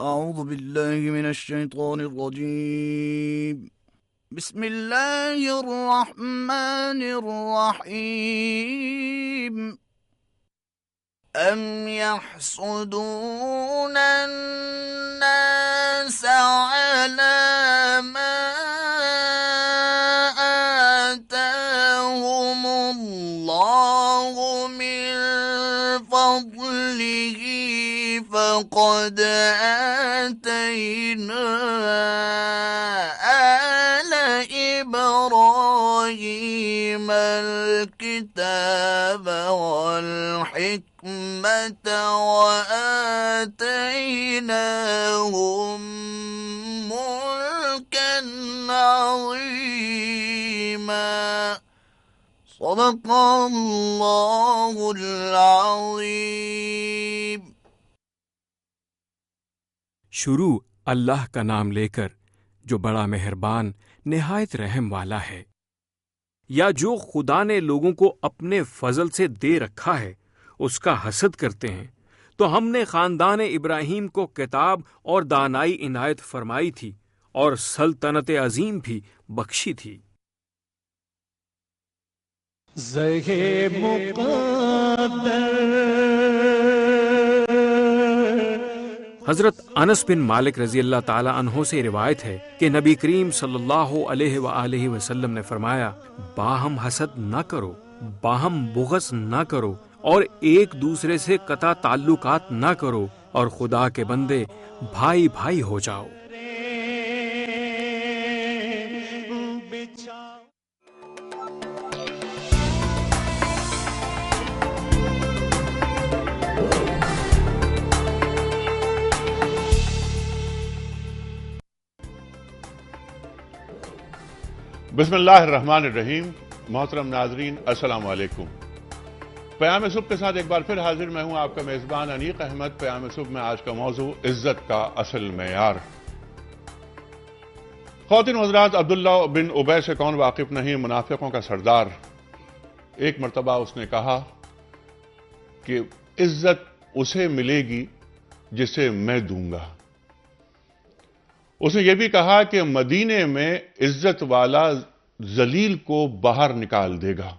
أعوذ بالله من الشيطان الرجيم. بسم الله الرحمن الرحيم. أم يحسدون الناس على ما آتاهم الله من فضله فقد آتينا آل إبراهيم الكتاب والحكمة وآتيناهم ملكا عظيما. صدق اللہ العظیم. شروع اللہ کا نام لے کر جو بڑا مہربان نہایت رحم والا ہے. یا جو خدا نے لوگوں کو اپنے فضل سے دے رکھا ہے اس کا حسد کرتے ہیں، تو ہم نے خاندان ابراہیم کو کتاب اور دانائی عنایت فرمائی تھی اور سلطنت عظیم بھی بخشی تھی. حضرت انس بن مالک رضی اللہ تعالی عنہ سے روایت ہے کہ نبی کریم صلی اللہ علیہ وآلہ وسلم نے فرمایا، باہم حسد نہ کرو، باہم بغض نہ کرو، اور ایک دوسرے سے قطع تعلقات نہ کرو، اور خدا کے بندے بھائی بھائی ہو جاؤ. بسم اللہ الرحمن الرحیم. محترم ناظرین، السلام علیکم. پیام صبح کے ساتھ ایک بار پھر حاضر میں ہوں، آپ کا میزبان انیق احمد. پیام صبح میں آج کا موضوع عزت کا اصل معیار. خواتین و حضرات، عبداللہ بن ابی سے کون واقف نہیں، منافقوں کا سردار. ایک مرتبہ اس نے کہا کہ عزت اسے ملے گی جسے میں دوں گا. اس نے یہ بھی کہا کہ مدینے میں عزت والا ذلیل کو باہر نکال دے گا.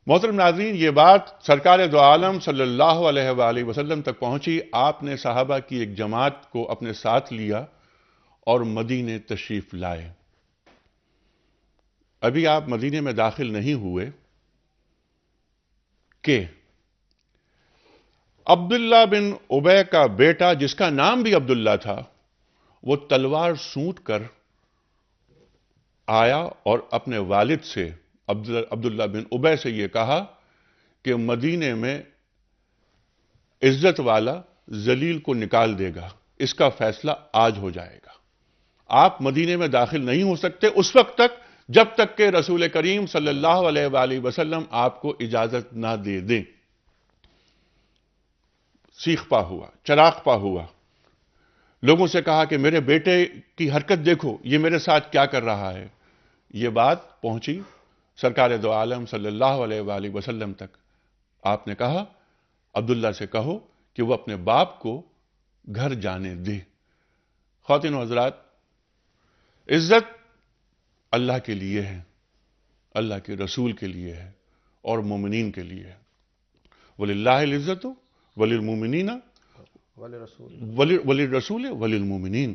محترم ناظرین، یہ بات سرکار دو عالم صلی اللہ علیہ وآلہ وسلم تک پہنچی. آپ نے صحابہ کی ایک جماعت کو اپنے ساتھ لیا اور مدینے تشریف لائے. ابھی آپ مدینے میں داخل نہیں ہوئے کہ عبداللہ بن ابی کا بیٹا، جس کا نام بھی عبداللہ تھا، وہ تلوار سونٹ کر آیا اور اپنے والد سے، عبداللہ بن ابی سے یہ کہا کہ مدینے میں عزت والا ذلیل کو نکال دے گا، اس کا فیصلہ آج ہو جائے گا. آپ مدینے میں داخل نہیں ہو سکتے اس وقت تک جب تک کہ رسول کریم صلی اللہ علیہ وآلہ وسلم آپ کو اجازت نہ دے دیں. سیخ پا ہوا، چراغ پا ہوا، لوگوں سے کہا کہ میرے بیٹے کی حرکت دیکھو، یہ میرے ساتھ کیا کر رہا ہے. یہ بات پہنچی سرکار دو عالم صلی اللہ علیہ وآلہ وسلم تک. آپ نے کہا عبداللہ سے کہو کہ وہ اپنے باپ کو گھر جانے دے. خواتین و حضرات، عزت اللہ کے لیے ہے، اللہ کے رسول کے لیے ہے اور مومنین کے لیے ہے. وَلِلَّهِ الْعِزَّةُ وَلِلْمُؤْمِنِينَ وَلِلرَّسُولِ وَلِلْمُؤْمِنِينَ.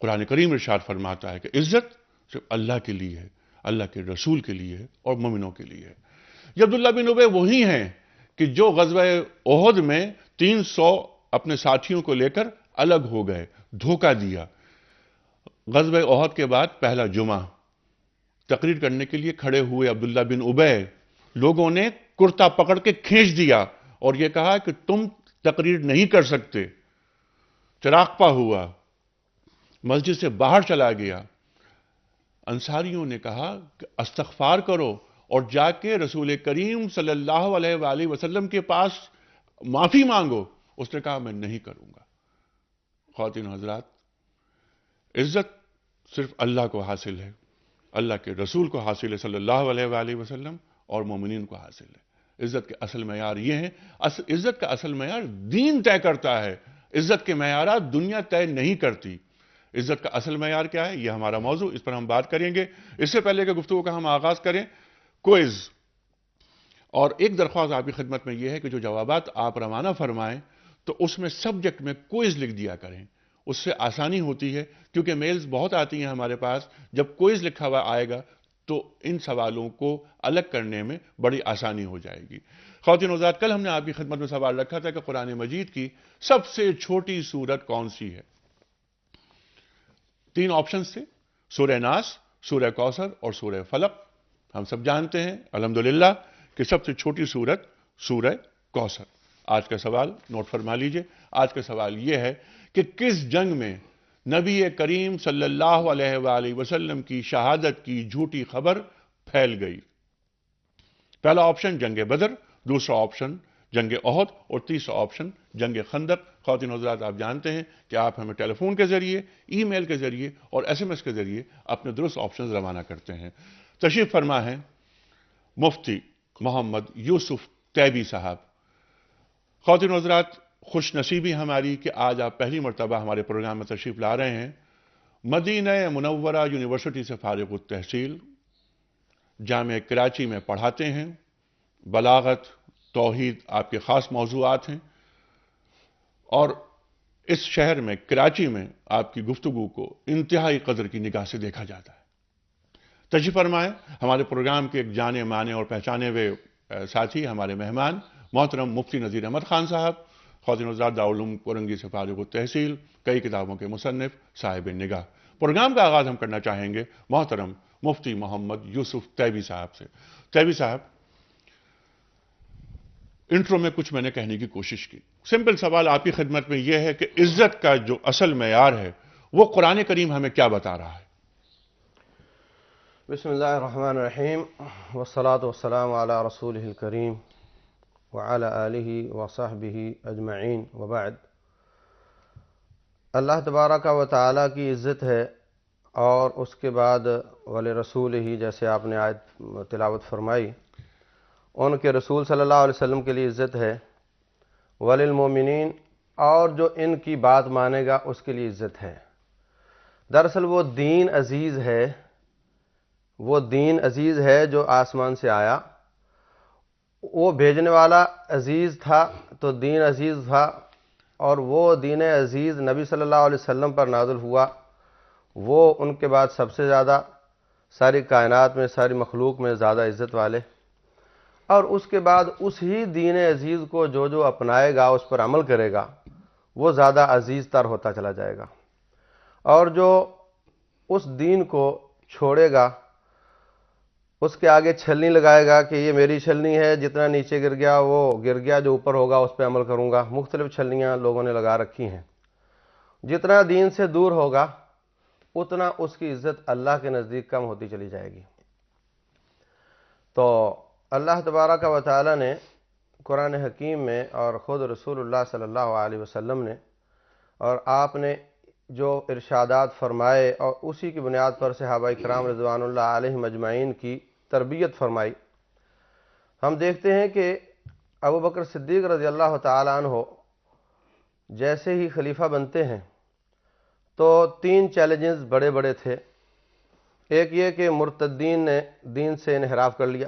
قرآن کریم ارشاد فرماتا ہے کہ عزت صرف اللہ کے لیے ہے، اللہ کے رسول کے لیے ہے اور مومنوں کے لیے ہے. یہ عبداللہ بن ابی وہی ہیں کہ جو غزوہ احد میں 300 اپنے ساتھیوں کو لے کر الگ ہو گئے، دھوکہ دیا. غزوہ احد کے بعد پہلا جمعہ تقریر کرنے کے لیے کھڑے ہوئے عبداللہ بن ابی. لوگوں نے کرتا پکڑ کے کھینچ دیا اور یہ کہا کہ تم تقریر نہیں کر سکتے. چراغپا ہوا، مسجد سے باہر چلا گیا. انصاریوں نے کہا کہ استغفار کرو اور جا کے رسول کریم صلی اللہ علیہ وآلہ وسلم کے پاس معافی مانگو. اس نے کہا میں نہیں کروں گا. خواتین و حضرات، عزت صرف اللہ کو حاصل ہے، اللہ کے رسول کو حاصل ہے صلی اللہ علیہ وآلہ وسلم اور مومنین کو حاصل ہے. عزت کے اصل معیار یہ ہے، عزت کا اصل معیار دین طے کرتا ہے. عزت کے معیارات دنیا طے نہیں کرتی. عزت کا اصل معیار کیا ہے، یہ ہمارا موضوع، اس پر ہم بات کریں گے. اس سے پہلے کہ گفتگو کا ہم آغاز کریں، کوئز. اور ایک درخواست آپ کی خدمت میں یہ ہے کہ جو جوابات آپ روانہ فرمائیں تو اس میں سبجیکٹ میں کوئز لکھ دیا کریں. اس سے آسانی ہوتی ہے، کیونکہ میلز بہت آتی ہیں ہمارے پاس. جب کوئز لکھا ہوا آئے گا تو ان سوالوں کو الگ کرنے میں بڑی آسانی ہو جائے گی. خواتین و حضرات، کل ہم نے آپ کی خدمت میں سوال رکھا تھا کہ قرآن مجید کی سب سے چھوٹی سورت کون سی ہے. 3 آپشنز تھے: سورہ ناس، سورہ کوثر اور سورہ فلق. ہم سب جانتے ہیں الحمدللہ کہ سب سے چھوٹی سورت سورہ کوثر. آج کا سوال نوٹ فرما لیجئے. آج کا سوال یہ ہے کہ کس جنگ میں نبی کریم صلی اللہ علیہ وآلہ وسلم کی شہادت کی جھوٹی خبر پھیل گئی. پہلا آپشن جنگ بدر، دوسرا آپشن جنگ احد اور تیسرا آپشن جنگ خندق. خواتین و حضرات، آپ جانتے ہیں کہ آپ ہمیں ٹیلی فون کے ذریعے، ای میل کے ذریعے اور SMS کے ذریعے اپنے درست آپشنز روانہ کرتے ہیں. تشریف فرما ہے مفتی محمد یوسف تیبی صاحب. خواتین و حضرات، خوش نصیبی ہماری کہ آج آپ پہلی مرتبہ ہمارے پروگرام میں تشریف لا رہے ہیں. مدینہ منورہ یونیورسٹی سے فارغ التحصیل، جامعہ کراچی میں پڑھاتے ہیں. بلاغت، توحید آپ کے خاص موضوعات ہیں، اور اس شہر میں کراچی میں آپ کی گفتگو کو انتہائی قدر کی نگاہ سے دیکھا جاتا ہے. تشریف فرمائیں. ہمارے پروگرام کے ایک جانے مانے اور پہچانے ہوئے ساتھی، ہمارے مہمان محترم مفتی نذیر احمد خان صاحب. خواتین و حضرات، دارالعلوم کورنگی سے فارغ التحصیل، کئی کتابوں کے مصنف، صاحب نگاہ. پروگرام کا آغاز ہم کرنا چاہیں گے محترم مفتی محمد یوسف تیبی صاحب سے. تیبی صاحب، انٹرو میں کچھ میں نے کہنے کی کوشش کی. سمپل سوال آپ کی خدمت میں یہ ہے کہ عزت کا جو اصل معیار ہے وہ قرآن کریم ہمیں کیا بتا رہا ہے؟ بسم اللہ الرحمن الرحیم، والصلاة والسلام علی رسولہ الکریم وعلی آلہ وصحبہ اجمعین، وبعد. اللہ تبارک و تعالیٰ کی عزت ہے، اور اس کے بعد وَلِرَسُولِهِ، جیسے آپ نے آیت تلاوت فرمائی، ان کے رسول صلی اللہ علیہ وسلم کے لیے عزت ہے. وَلِلْمُؤْمِنِينَ، اور جو ان کی بات مانے گا اس کے لیے عزت ہے. دراصل وہ دین عزیز ہے، وہ دین عزیز ہے جو آسمان سے آیا. وہ بھیجنے والا عزیز تھا تو دین عزیز تھا، اور وہ دین عزیز نبی صلی اللہ علیہ وسلم پر نازل ہوا. وہ ان کے بعد سب سے زیادہ ساری کائنات میں، ساری مخلوق میں زیادہ عزت والے. اور اس کے بعد اسی دین عزیز کو جو اپنائے گا، اس پر عمل کرے گا، وہ زیادہ عزیز تر ہوتا چلا جائے گا. اور جو اس دین کو چھوڑے گا، اس کے آگے چھلنی لگائے گا کہ یہ میری چھلنی ہے، جتنا نیچے گر گیا وہ گر گیا، جو اوپر ہوگا اس پہ عمل کروں گا. مختلف چھلنیاں لوگوں نے لگا رکھی ہیں. جتنا دین سے دور ہوگا اتنا اس کی عزت اللہ کے نزدیک کم ہوتی چلی جائے گی. تو اللہ تبارک و تعالیٰ نے قرآن حکیم میں، اور خود رسول اللہ صلی اللہ علیہ وسلم نے اور آپ نے جو ارشادات فرمائے، اور اسی کی بنیاد پر صحابہ کرام رضوان اللہ علیہم اجمعین کی تربیت فرمائی. ہم دیکھتے ہیں کہ ابو بکر صدیق رضی اللہ تعالیٰ عنہ جیسے ہی خلیفہ بنتے ہیں تو 3 چیلنجز بڑے بڑے تھے. ایک یہ کہ مرتدین نے دین سے انحراف کر لیا،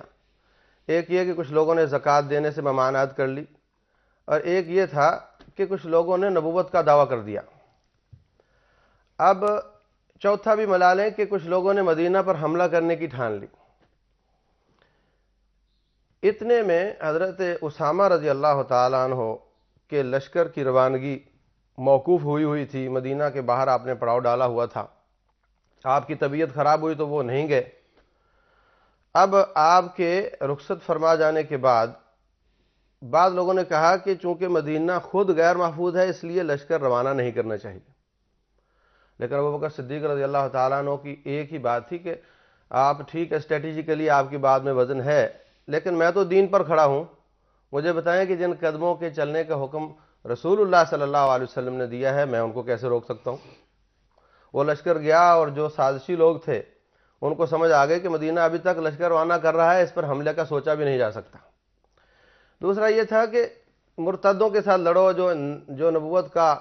ایک یہ کہ کچھ لوگوں نے زکوٰۃ دینے سے ممانعت کر لی، اور ایک یہ تھا کہ کچھ لوگوں نے نبوت کا دعویٰ کر دیا. اب چوتھا بھی ملا لیں کہ کچھ لوگوں نے مدینہ پر حملہ کرنے کی ٹھان لی. اتنے میں حضرت اسامہ رضی اللہ تعالیٰ عنہ کے لشکر کی روانگی موقوف ہوئی تھی. مدینہ کے باہر آپ نے پڑاؤ ڈالا ہوا تھا. آپ کی طبیعت خراب ہوئی تو وہ نہیں گئے. اب آپ کے رخصت فرما جانے کے بعد بعض لوگوں نے کہا کہ چونکہ مدینہ خود غیر محفوظ ہے اس لیے لشکر روانہ نہیں کرنا چاہیے. لیکن ابو بکر صدیق رضی اللہ تعالیٰ عنہ کی ایک ہی بات تھی کہ آپ ٹھیک ہے، اسٹریٹجیکلی آپ کی بات میں وزن ہے، لیکن میں تو دین پر کھڑا ہوں. مجھے بتائیں کہ جن قدموں کے چلنے کا حکم رسول اللہ صلی اللہ علیہ وسلم نے دیا ہے، میں ان کو کیسے روک سکتا ہوں. وہ لشکر گیا، اور جو سازشی لوگ تھے ان کو سمجھ آ گئے کہ مدینہ ابھی تک لشکر روانہ کر رہا ہے، اس پر حملے کا سوچا بھی نہیں جا سکتا. دوسرا یہ تھا کہ مرتدوں کے ساتھ لڑو، جو نبوت کا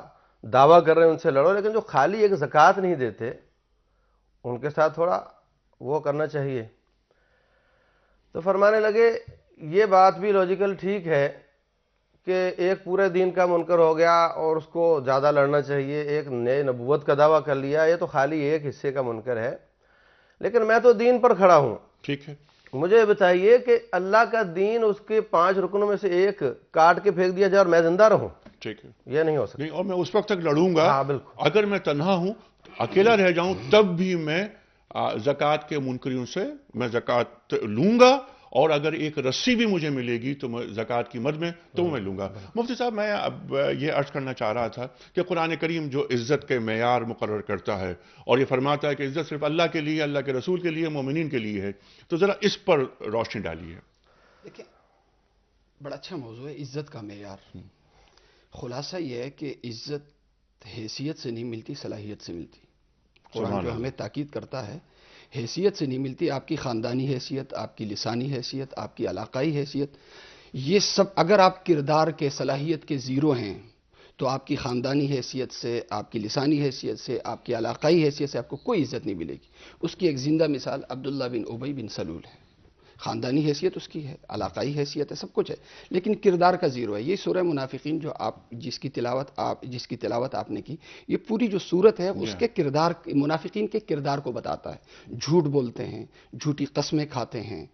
دعویٰ کر رہے ہیں ان سے لڑو، لیکن جو خالی ایک زکوٰۃ نہیں دیتے ان کے ساتھ تھوڑا وہ کرنا چاہیے۔ تو فرمانے لگے یہ بات بھی لاجیکل ٹھیک ہے کہ ایک پورے دین کا منکر ہو گیا اور اس کو زیادہ لڑنا چاہیے، ایک نئے نبوت کا دعویٰ کر لیا، یہ تو خالی ایک حصے کا منکر ہے، لیکن میں تو دین پر کھڑا ہوں۔ ٹھیک ہے، مجھے بتائیے کہ اللہ کا دین اس کے 5 رکنوں میں سے ایک کاٹ کے پھینک دیا جائے اور میں زندہ رہوں، ٹھیک ہے، یہ نہیں ہو سکتا۔ نہیں، اور میں اس وقت تک لڑوں گا۔ ہاں بالکل، اگر میں تنہا ہوں، اکیلا رہ جاؤں، تب بھی میں زکوٰۃ کے منکرین سے میں زکوٰۃ لوں گا، اور اگر ایک رسی بھی مجھے ملے گی تو میں زکوٰۃ کی مد میں تو میں لوں گا۔ مفتی صاحب، میں اب یہ عرض کرنا چاہ رہا تھا کہ قرآن کریم جو عزت کے معیار مقرر کرتا ہے اور یہ فرماتا ہے کہ عزت صرف اللہ کے لیے، اللہ کے رسول کے لیے، مومنین کے لیے ہے، تو ذرا اس پر روشنی ڈالیے۔ دیکھیں، بڑا اچھا موضوع ہے عزت کا معیار۔ خلاصہ یہ ہے کہ عزت حیثیت سے نہیں ملتی، صلاحیت سے ملتی۔ قرآن جو ہمیں تاکید کرتا ہے حیثیت سے نہیں ملتی، آپ کی خاندانی حیثیت، آپ کی لسانی حیثیت، آپ کی علاقائی حیثیت، یہ سب اگر آپ کردار کے صلاحیت کے زیرو ہیں تو آپ کی خاندانی حیثیت سے، آپ کی لسانی حیثیت سے، آپ کی علاقائی حیثیت سے آپ کو کوئی عزت نہیں ملے گی۔ اس کی ایک زندہ مثال عبداللہ بن ابی بن سلول ہے۔ خاندانی حیثیت اس کی ہے، علاقائی حیثیت ہے، سب کچھ ہے، لیکن کردار کا زیرو ہے۔ یہ سورہ منافقین جو جس کی تلاوت آپ نے کی، یہ پوری جو سورت ہے اس کے کردار، منافقین کے کردار کو بتاتا ہے۔ جھوٹ بولتے ہیں، جھوٹی قسمیں کھاتے ہیں،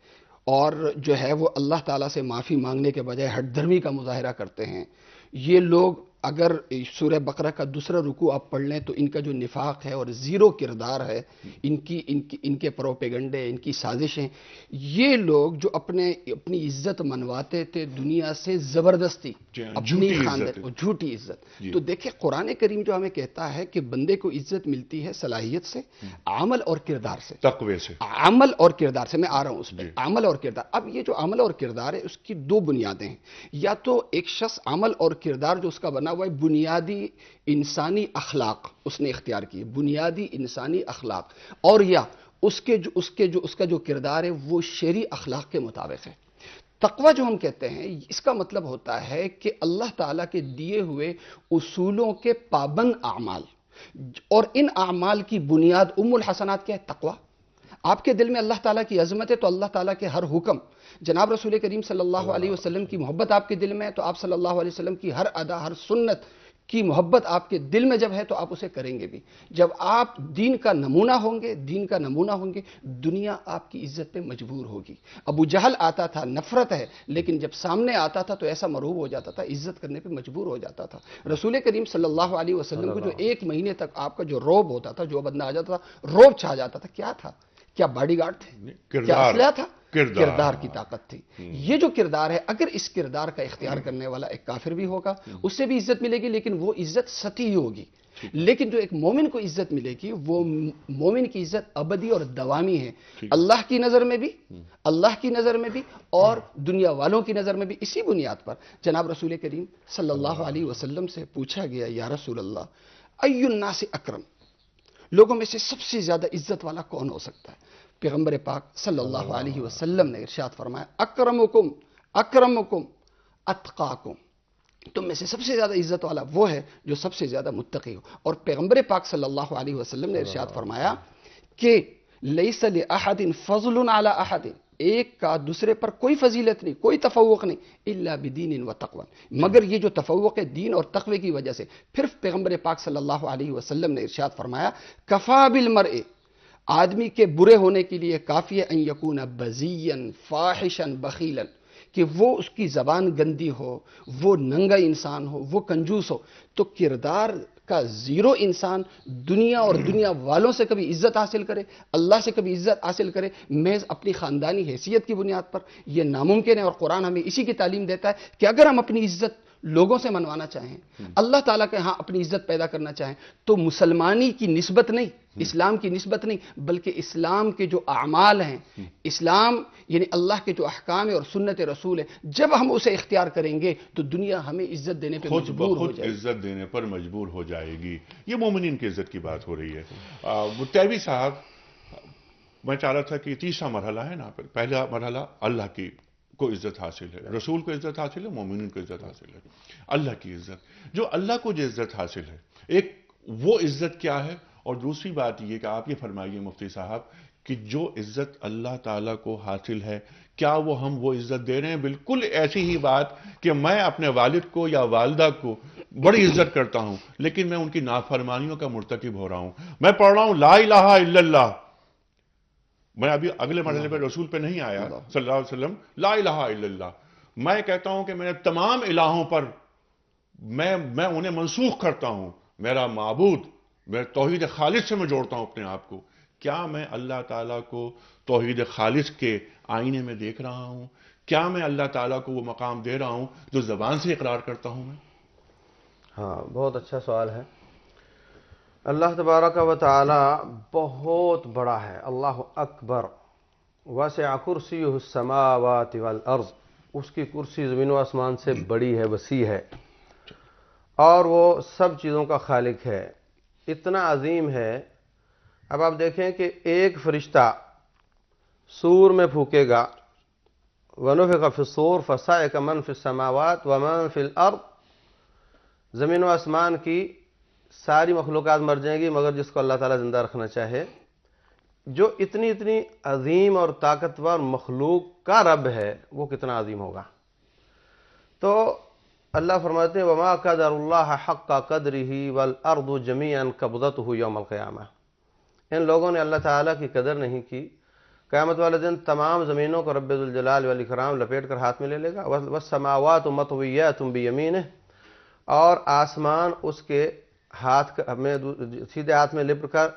اور جو ہے وہ اللہ تعالیٰ سے معافی مانگنے کے بجائے ہٹ دھرمی کا مظاہرہ کرتے ہیں۔ یہ لوگ اگر سورہ بقرہ کا دوسرا رکوع آپ پڑھ لیں تو ان کا جو نفاق ہے اور زیرو کردار ہے، ان کے پروپیگنڈے، ان کی سازشیں، یہ لوگ جو اپنی عزت منواتے تھے دنیا سے زبردستی، اپنی خاندان، جھوٹی عزت۔ تو دیکھیں قرآن کریم جو ہمیں کہتا ہے کہ بندے کو عزت ملتی ہے صلاحیت سے، عمل اور کردار سے، تقوی سے، عمل اور کردار سے۔ میں آ رہا ہوں اس پہ، عمل اور کردار۔ اب یہ جو عمل اور کردار ہے اس کی 2 بنیادیں ہیں۔ یا تو ایک شخص عمل اور کردار جو اس کا بنا ہوا ہے بنیادی انسانی اخلاق اس نے اختیار کی، بنیادی انسانی اخلاق، اور یا اس کا جو کردار ہے وہ شرعی اخلاق کے مطابق ہے۔ تقوی جو ہم کہتے ہیں اس کا مطلب ہوتا ہے کہ اللہ تعالیٰ کے دیے ہوئے اصولوں کے پابند اعمال، اور ان اعمال کی بنیاد الحسنات کیا ہے؟ تقوی۔ آپ کے دل میں اللہ تعالیٰ کی عظمت ہے تو اللہ تعالیٰ کے ہر حکم، جناب رسول کریم صلی اللہ علیہ وسلم کی محبت آپ کے دل میں ہے تو آپ صلی اللہ علیہ وسلم کی ہر ادا، ہر سنت کی محبت آپ کے دل میں جب ہے تو آپ اسے کریں گے بھی۔ جب آپ دین کا نمونہ ہوں گے، دنیا آپ کی عزت پہ مجبور ہوگی۔ ابو جہل آتا تھا، نفرت ہے، لیکن جب سامنے آتا تھا تو ایسا مرعوب ہو جاتا تھا، عزت کرنے پہ مجبور ہو جاتا تھا۔ رسول کریم صلی اللہ علیہ وسلم کو جو 1 مہینے تک آپ کا جو روب ہوتا تھا، جو بندہ آ جاتا تھا روب چھا جاتا تھا، کیا تھا؟ کیا باڈی گارڈ تھے؟ کیا اسلحہ تھا؟ کردار کی طاقت تھی۔ یہ جو کردار ہے، اگر اس کردار کا اختیار کرنے والا ایک کافر بھی ہوگا اس سے بھی عزت ملے گی، لیکن وہ عزت سطحی ہوگی۔ لیکن جو ایک مومن کو عزت ملے گی وہ مومن کی عزت ابدی اور دوامی ہے، اللہ کی نظر میں بھی اور دنیا والوں کی نظر میں بھی۔ اسی بنیاد پر جناب رسول کریم صلی اللہ علیہ وسلم سے پوچھا گیا، یا رسول اللہ ای الناس اکرم، لوگوں میں سے سب سے زیادہ عزت والا کون ہو سکتا ہے؟ پیغمبر پاک صلی اللہ علیہ وسلم نے ارشاد فرمایا، اکرمکم اتقاکم، تم میں سے سب سے زیادہ عزت والا وہ ہے جو سب سے زیادہ متقی ہو۔ اور پیغمبر پاک صلی اللہ علیہ وسلم نے ارشاد فرمایا کہ لیس لأحد فضل علی احد، ایک کا دوسرے پر کوئی فضیلت نہیں، کوئی تفوق نہیں، الا بدین و تقوی، مگر یہ جو تفوق ہے دین اور تقوی کی وجہ سے۔ پھر پیغمبر پاک صلی اللہ علیہ وسلم نے ارشاد فرمایا، کفا بالمرء، آدمی کے برے ہونے کے لیے کافی ہے ان یکون بذیا فاحشا بخیلا، کہ وہ اس کی زبان گندی ہو، وہ ننگا انسان ہو، وہ کنجوس ہو۔ تو کردار کا زیرو انسان دنیا اور دنیا والوں سے کبھی عزت حاصل کرے، اللہ سے کبھی عزت حاصل کرے محض اپنی خاندانی حیثیت کی بنیاد پر، یہ ناممکن ہے۔ اور قرآن ہمیں اسی کی تعلیم دیتا ہے کہ اگر ہم اپنی عزت لوگوں سے منوانا چاہیں، اللہ تعالیٰ کے ہاں اپنی عزت پیدا کرنا چاہیں، تو مسلمانی کی نسبت نہیں، اسلام کی نسبت نہیں، بلکہ اسلام کے جو اعمال ہیں، اسلام یعنی اللہ کے جو احکام اور سنت رسول ہے، جب ہم اسے اختیار کریں گے تو دنیا ہمیں عزت دینے پہ مجبور ہو جائے گی، عزت دینے پر مجبور ہو جائے گی۔ یہ مومنین کی عزت کی بات ہو رہی ہے۔ متیبی صاحب، میں چاہ رہا تھا کہ تیسرا مرحلہ ہے نا، پہلا مرحلہ اللہ کی کو عزت حاصل ہے, رسول کو عزت حاصل ہے, مومنین کو عزت حاصل ہے. اللہ کی عزت, جو اللہ کو جو عزت حاصل ہے, ایک وہ عزت کیا ہے, اور دوسری بات یہ کہ آپ یہ فرمائیے مفتی صاحب کہ جو عزت اللہ تعالیٰ کو حاصل ہے, کیا ہم وہ عزت دے رہے ہیں؟ بالکل ایسی ہی بات کہ میں اپنے والد کو یا والدہ کو بڑی عزت کرتا ہوں, لیکن میں ان کی نافرمانیوں کا مرتکب ہو رہا ہوں. میں پڑھ رہا ہوں لا الہ الا اللہ, میں ابھی اگلے مرحلے پہ رسول پہ نہیں آیا صلی اللہ علیہ وسلم, لا الہ الا اللہ. میں کہتا ہوں کہ میں نے تمام الہوں پر میں انہیں منسوخ کرتا ہوں, میرا معبود, میں توحید خالص سے میں جوڑتا ہوں اپنے آپ کو. کیا میں اللہ تعالیٰ کو توحید خالص کے آئینے میں دیکھ رہا ہوں؟ کیا میں اللہ تعالیٰ کو وہ مقام دے رہا ہوں جو زبان سے اقرار کرتا ہوں میں؟ ہاں, بہت اچھا سوال ہے. اللہ تبارک و تعالی بہت بڑا ہے, اللہ اکبر. وسع کرسیہ السماوات والارض, اس کی کرسی زمین و آسمان سے بڑی ہے, وسیع ہے, اور وہ سب چیزوں کا خالق ہے, اتنا عظیم ہے. اب آپ دیکھیں کہ ایک فرشتہ سور میں پھونکے گا, وَنُفِخَ فِي الصُّورِ فَصَعِقَ مَن فِي السَّمَاوَاتِ وَمَن فِي الْأَرْضِ, زمین و آسمان کی ساری مخلوقات مر جائیں گی مگر جس کو اللہ تعالیٰ زندہ رکھنا چاہے. جو اتنی عظیم اور طاقتور مخلوق کا رب ہے وہ کتنا عظیم ہوگا. تو اللہ فرماتے ہیں وَمَا قَدَرُ اللَّهَ حَقَّ قَدْرِهِ وَالْأَرْضُ جَمِيعًا قَبْضَتُهُ يَوْمَ الْقِيَامَةِ. ان لوگوں نے اللہ تعالیٰ کی قدر نہیں کی. قیامت والے دن تمام زمینوں کو رب ذوالجلال والاکرام لپیٹ کر ہاتھ میں لے لے گا. وَالسَّمَاوَاتُ مَطْوِيَّاتٌ بِيَمِينِهِ, اور آسمان اس کے ہاتھ میں سیدھے ہاتھ میں لپٹ کر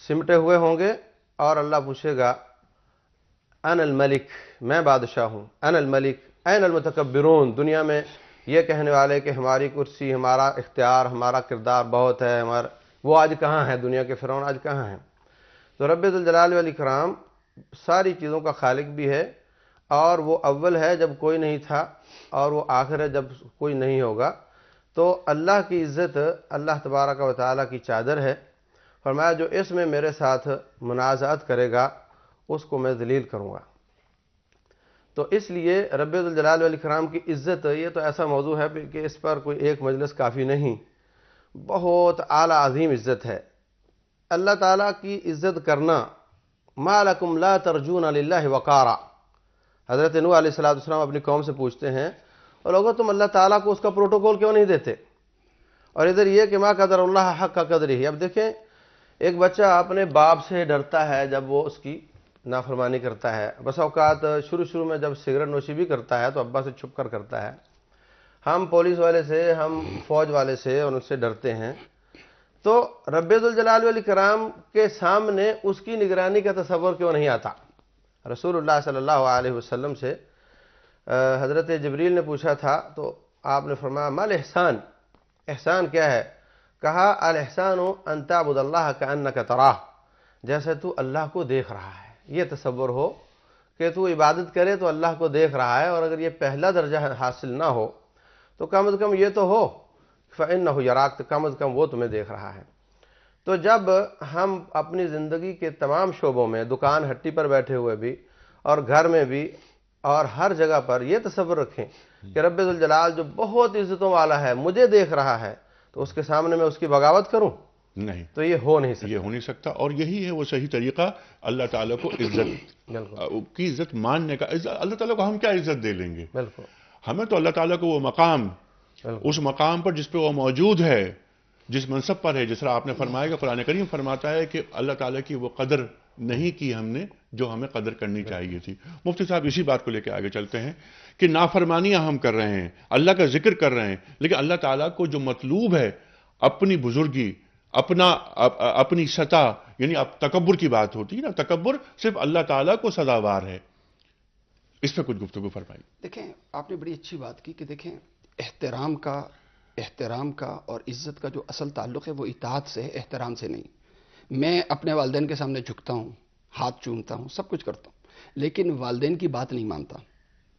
سمٹے ہوئے ہوں گے, اور اللہ پوچھے گا انا الملک, میں بادشاہ ہوں. انا الملک این المتکبرون, دنیا میں یہ کہنے والے کہ ہماری کرسی, ہمارا اختیار, ہمارا کردار بہت ہے, وہ آج کہاں ہیں؟ دنیا کے فرعون آج کہاں ہیں؟ تو رب ذوالجلال والاکرام ساری چیزوں کا خالق بھی ہے, اور وہ اول ہے جب کوئی نہیں تھا, اور وہ آخر ہے جب کوئی نہیں ہوگا. تو اللہ کی عزت اللہ تبارک و تعالیٰ کی چادر ہے. فرمایا جو اس میں میرے ساتھ منازعت کرے گا اس کو میں ذلیل کروں گا. تو اس لیے رب ذوالجلال والاکرام کی عزت, یہ تو ایسا موضوع ہے کہ اس پر کوئی ایک مجلس کافی نہیں, بہت اعلیٰ عظیم عزت ہے. اللہ تعالیٰ کی عزت کرنا, ما لکم لا ترجون للہ وقارا. حضرت نوح علیہ السلام اپنی قوم سے پوچھتے ہیں, اور لوگوں تم اللہ تعالیٰ کو اس کا پروٹوکول کیوں نہیں دیتے؟ اور ادھر یہ کہ ما قدر اللہ حق کا قدر ہی. اب دیکھیں, ایک بچہ اپنے باپ سے ڈرتا ہے جب وہ اس کی نافرمانی کرتا ہے. بس اوقات شروع میں جب سگریٹ نوشی بھی کرتا ہے تو ابا سے چھپ کر کرتا ہے. ہم پولیس والے سے, ہم فوج والے سے, اور ان سے ڈرتے ہیں. تو رب ذوالجلال والاکرام کے سامنے اس کی نگرانی کا تصور کیوں نہیں آتا؟ رسول اللہ صلی اللہ علیہ وسلم سے حضرت جبریل نے پوچھا تھا تو آپ نے فرمایا مال احسان, احسان کیا ہے؟ کہا الاحسان ان تعبد اللہ کانک تراہ, جیسے تو اللہ کو دیکھ رہا ہے. یہ تصور ہو کہ تو عبادت کرے تو اللہ کو دیکھ رہا ہے, اور اگر یہ پہلا درجہ حاصل نہ ہو تو کم از کم یہ تو ہو فإنہ یراک, تو کم از کم وہ تمہیں دیکھ رہا ہے. تو جب ہم اپنی زندگی کے تمام شعبوں میں, دکان ہٹی پر بیٹھے ہوئے بھی اور گھر میں بھی اور ہر جگہ پر یہ تصور رکھیں کہ رب ذوالجلال جو بہت عزتوں والا ہے مجھے دیکھ رہا ہے, تو اس کے سامنے میں اس کی بغاوت کروں؟ نہیں, تو یہ ہو نہیں سکتا. یہ ہو نہیں سکتا. اور یہی ہے وہ صحیح طریقہ اللہ تعالیٰ کو عزت کی عزت ماننے کا. اللہ تعالیٰ کو ہم کیا عزت دے لیں گے؟ بالکل, ہمیں تو اللہ تعالیٰ کو وہ مقام, اس مقام پر جس پہ وہ موجود ہے, جس منصب پر ہے, جس طرح آپ نے فرمایا کہ قرآن کریم فرماتا ہے کہ اللہ تعالیٰ کی وہ قدر نہیں کی ہم نے جو ہمیں قدر کرنی چاہیے تھی. مفتی صاحب اسی بات کو لے کے آگے چلتے ہیں کہ نافرمانیاں ہم کر رہے ہیں, اللہ کا ذکر کر رہے ہیں, لیکن اللہ تعالیٰ کو جو مطلوب ہے اپنی بزرگی, اپنی سطح, یعنی اب تکبر کی بات ہوتی ہے نا, تکبر صرف اللہ تعالیٰ کو سزاوار ہے. اس پہ کچھ گفتگو فرمائی. دیکھیں, آپ نے بڑی اچھی بات کی کہ دیکھیں احترام کا اور عزت کا جو اصل تعلق ہے وہ اطاعت سے ہے, احترام سے نہیں. میں اپنے والدین کے سامنے جھکتا ہوں, ہاتھ چومتا ہوں, سب کچھ کرتا ہوں, لیکن والدین کی بات نہیں مانتا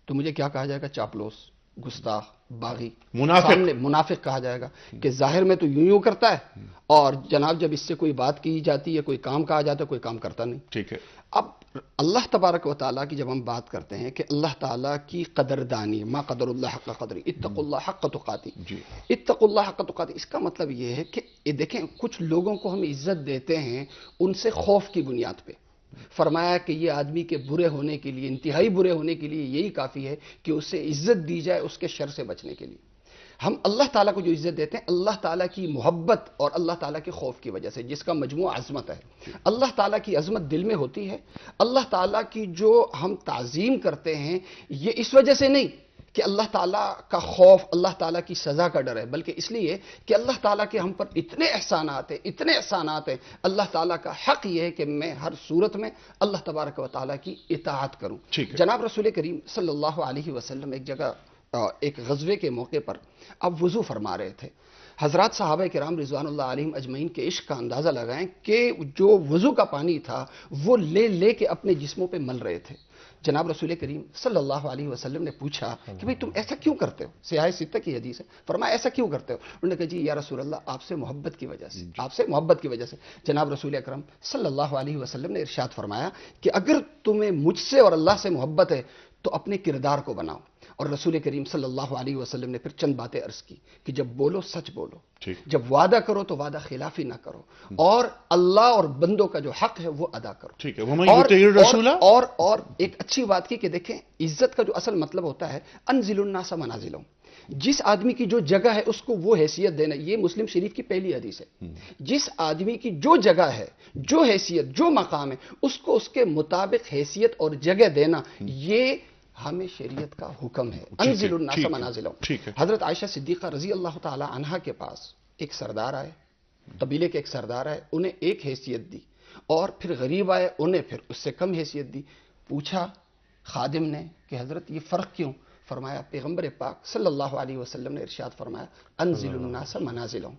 تو مجھے کیا کہا جائے گا؟ چاپلوس, گستاخ, باغی، منافق، سامنے منافق کہا جائے گا کہ ظاہر میں تو یوں کرتا ہے اور جناب جب اس سے کوئی بات کی جاتی ہے، کوئی کام کہا جاتا ہے، کوئی کام کرتا نہیں. ٹھیک ہے. اب اللہ تبارک و تعالیٰ کی جب ہم بات کرتے ہیں کہ اللہ تعالیٰ کی قدردانی، ما قدر اللہ حق قدری، اتقوا اللہ حق تقاتی، جی. اتقوا اللہ حق تقاتی، اس کا مطلب یہ ہے کہ دیکھیں کچھ لوگوں کو ہم عزت دیتے ہیں ان سے خوف کی بنیاد پہ. فرمایا کہ یہ آدمی کے برے ہونے کے لیے، انتہائی برے ہونے کے لیے یہی کافی ہے کہ اسے عزت دی جائے اس کے شر سے بچنے کے لیے. ہم اللہ تعالیٰ کو جو عزت دیتے ہیں اللہ تعالیٰ کی محبت اور اللہ تعالیٰ کے خوف کی وجہ سے، جس کا مجموعہ عظمت ہے. اللہ تعالیٰ کی عظمت دل میں ہوتی ہے. اللہ تعالیٰ کی جو ہم تعظیم کرتے ہیں یہ اس وجہ سے نہیں کہ اللہ تعالیٰ کا خوف، اللہ تعالیٰ کی سزا کا ڈر ہے، بلکہ اس لیے کہ اللہ تعالیٰ کے ہم پر اتنے احسانات ہیں، اتنے احسانات ہیں. اللہ تعالیٰ کا حق یہ ہے کہ میں ہر صورت میں اللہ تبارک و تعالیٰ کی اطاعت کروں. جناب رسول کریم صلی اللہ علیہ وسلم ایک جگہ ایک غزوے کے موقع پر اب وضو فرما رہے تھے. حضرات صحابہ کرام رضوان اللہ علیہم اجمعین کے عشق کا اندازہ لگائیں کہ جو وضو کا پانی تھا وہ لے لے کے اپنے جسموں پہ مل رہے تھے. جناب رسول کریم صلی اللہ علیہ وسلم نے پوچھا کہ بھئی تم ایسا کیوں کرتے ہو؟ سیاہ ستہ کی حدیث ہے. فرمایا ایسا کیوں کرتے ہو؟ انہوں نے کہا جی یا رسول اللہ آپ سے محبت کی وجہ سے، آپ سے محبت کی وجہ سے. جناب رسول اکرم صلی اللہ علیہ وسلم نے ارشاد فرمایا کہ اگر تمہیں مجھ سے اور اللہ سے محبت ہے تو اپنے کردار کو بناؤ. اور رسول کریم صلی اللہ علیہ وسلم نے پھر چند باتیں عرض کی کہ جب بولو سچ بولو، جب وعدہ کرو تو وعدہ خلافی نہ کرو، اور اللہ اور بندوں کا جو حق ہے وہ ادا کرو. ٹھیک ہے. اور ایک اچھی بات کی کہ دیکھیں عزت کا جو اصل مطلب ہوتا ہے انزل الناس منازلهم، جس آدمی کی جو جگہ ہے اس کو وہ حیثیت دینا. یہ مسلم شریف کی پہلی حدیث ہے. جس آدمی کی جو جگہ ہے، جو حیثیت، جو مقام ہے، اس کو اس کے مطابق حیثیت اور جگہ دینا، یہ ہمیں شریعت کا حکم ہے. انزل الناس منازلهم. حضرت عائشہ صدیقہ رضی اللہ تعالی عنہا کے پاس ایک سردار آئے، قبیلے کے ایک سردار آئے، انہیں ایک حیثیت دی، اور پھر غریب آئے انہیں پھر اس سے کم حیثیت دی. پوچھا خادم نے کہ حضرت یہ فرق کیوں؟ فرمایا پیغمبر پاک صلی اللہ علیہ وسلم نے ارشاد فرمایا انزل الناس منازلهم.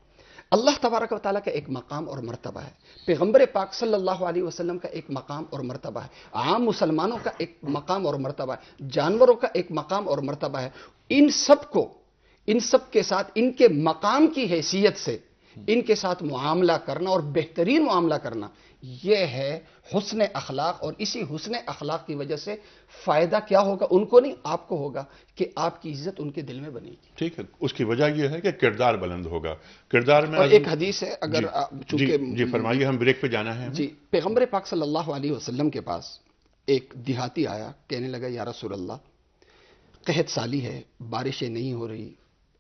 اللہ تبارک و تعالیٰ کا ایک مقام اور مرتبہ ہے، پیغمبر پاک صلی اللہ علیہ وسلم کا ایک مقام اور مرتبہ ہے، عام مسلمانوں کا ایک مقام اور مرتبہ ہے، جانوروں کا ایک مقام اور مرتبہ ہے. ان سب کے ساتھ ان کے مقام کی حیثیت سے ان کے ساتھ معاملہ کرنا اور بہترین معاملہ کرنا، یہ ہے حسن اخلاق. اور اسی حسن اخلاق کی وجہ سے فائدہ کیا ہوگا؟ ان کو نہیں، آپ کو ہوگا کہ آپ کی عزت ان کے دل میں بنے گی. ٹھیک ہے. اس کی وجہ یہ ہے کہ کردار بلند ہوگا. کردار میں ایک حدیث ہے، اگر جی فرمائیے، ہم بریک پہ جانا ہے. جی پیغمبر پاک صلی اللہ علیہ وسلم کے پاس ایک دیہاتی آیا، کہنے لگا یا رسول اللہ قحط سالی ہے، بارشیں نہیں ہو رہی،